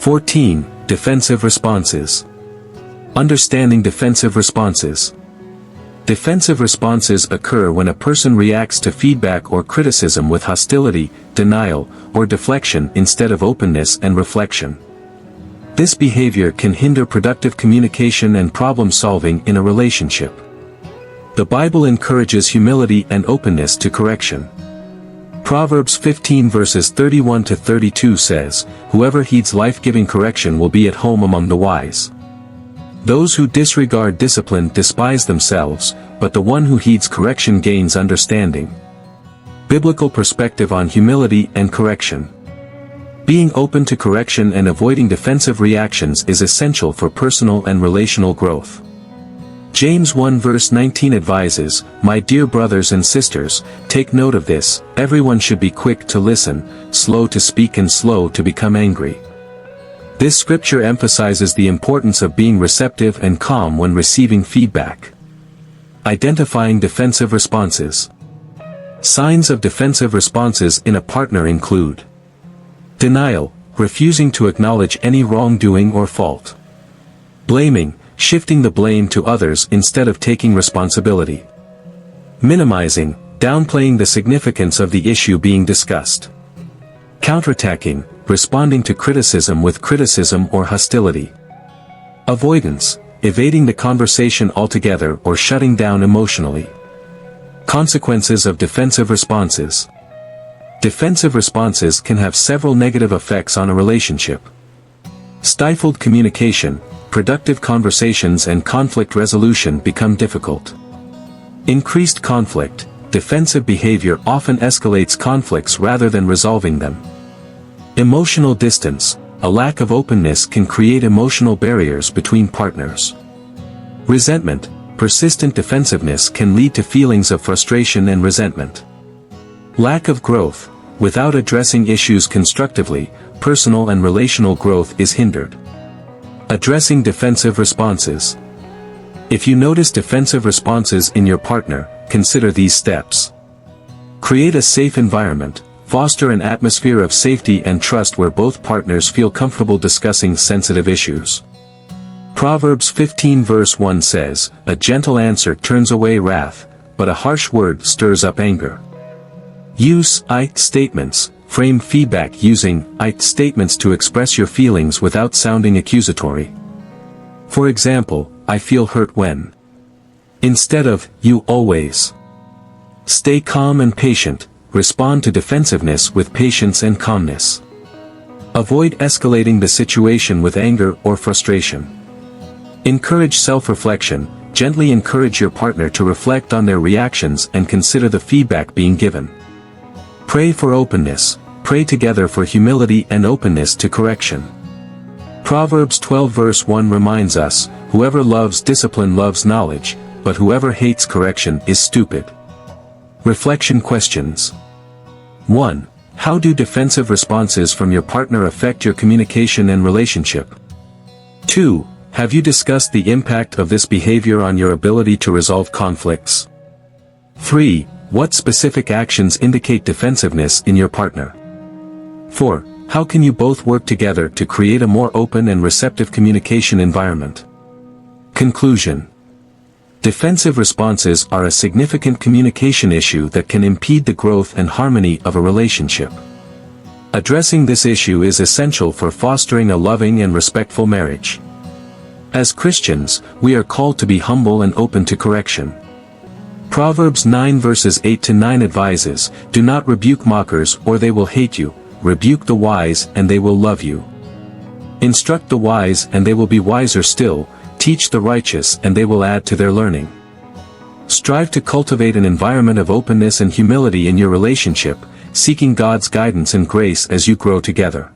14. Defensive responses. Understanding defensive responses. Defensive responses occur when a person reacts to feedback or criticism with hostility, denial, or deflection instead of openness and reflection. This behavior can hinder productive communication and problem-solving in a relationship. The Bible encourages humility and openness to correction. Proverbs 15 verses 31 to 32 says, "Whoever heeds life-giving correction will be at home among the wise. Those who disregard discipline despise themselves, but the one who heeds correction gains understanding." Biblical perspective on humility and correction. Being open to correction and avoiding defensive reactions is essential for personal and relational growth. James 1 verse 19 advises, "My dear brothers and sisters, take note of this, everyone should be quick to listen, slow to speak and slow to become angry." This scripture emphasizes the importance of being receptive and calm when receiving feedback. Identifying defensive responses. Signs of defensive responses in a partner include: denial, refusing to acknowledge any wrongdoing or fault. Blaming, shifting the blame to others instead of taking responsibility. Minimizing, downplaying the significance of the issue being discussed. Counterattacking, responding to criticism with criticism or hostility. Avoidance, evading the conversation altogether or shutting down emotionally. Consequences of defensive responses. Defensive responses can have several negative effects on a relationship. Stifled communication, productive conversations and conflict resolution become difficult. Increased conflict, defensive behavior often escalates conflicts rather than resolving them. Emotional distance, a lack of openness can create emotional barriers between partners. Resentment, persistent defensiveness can lead to feelings of frustration and resentment. Lack of growth, without addressing issues constructively, personal and relational growth is hindered. Addressing defensive responses. If you notice defensive responses in your partner, consider these steps. Create a safe environment. Foster an atmosphere of safety and trust where both partners feel comfortable discussing sensitive issues. Proverbs 15 verse 1 says, "A gentle answer turns away wrath, but a harsh word stirs up anger." Use I statements. Frame feedback using I statements to express your feelings without sounding accusatory. For example, "I feel hurt when," instead of "you always." Stay calm and patient. Respond to defensiveness with patience and calmness. Avoid escalating the situation with anger or frustration. Encourage self-reflection. Gently encourage your partner to reflect on their reactions and consider the feedback being given. Pray for openness. Pray together for humility and openness to correction. Proverbs 12 verse 1 reminds us, "Whoever loves discipline loves knowledge, but whoever hates correction is stupid." Reflection questions. 1. How do defensive responses from your partner affect your communication and relationship? 2. Have you discussed the impact of this behavior on your ability to resolve conflicts? 3. What specific actions indicate defensiveness in your partner? 4. How can you both work together to create a more open and receptive communication environment? Conclusion. Defensive responses are a significant communication issue that can impede the growth and harmony of a relationship. Addressing this issue is essential for fostering a loving and respectful marriage. As Christians, we are called to be humble and open to correction. Proverbs 9 verses 8 to 9 advises, "Do not rebuke mockers or they will hate you, rebuke the wise and they will love you. Instruct the wise and they will be wiser still, teach the righteous and they will add to their learning." Strive to cultivate an environment of openness and humility in your relationship, seeking God's guidance and grace as you grow together.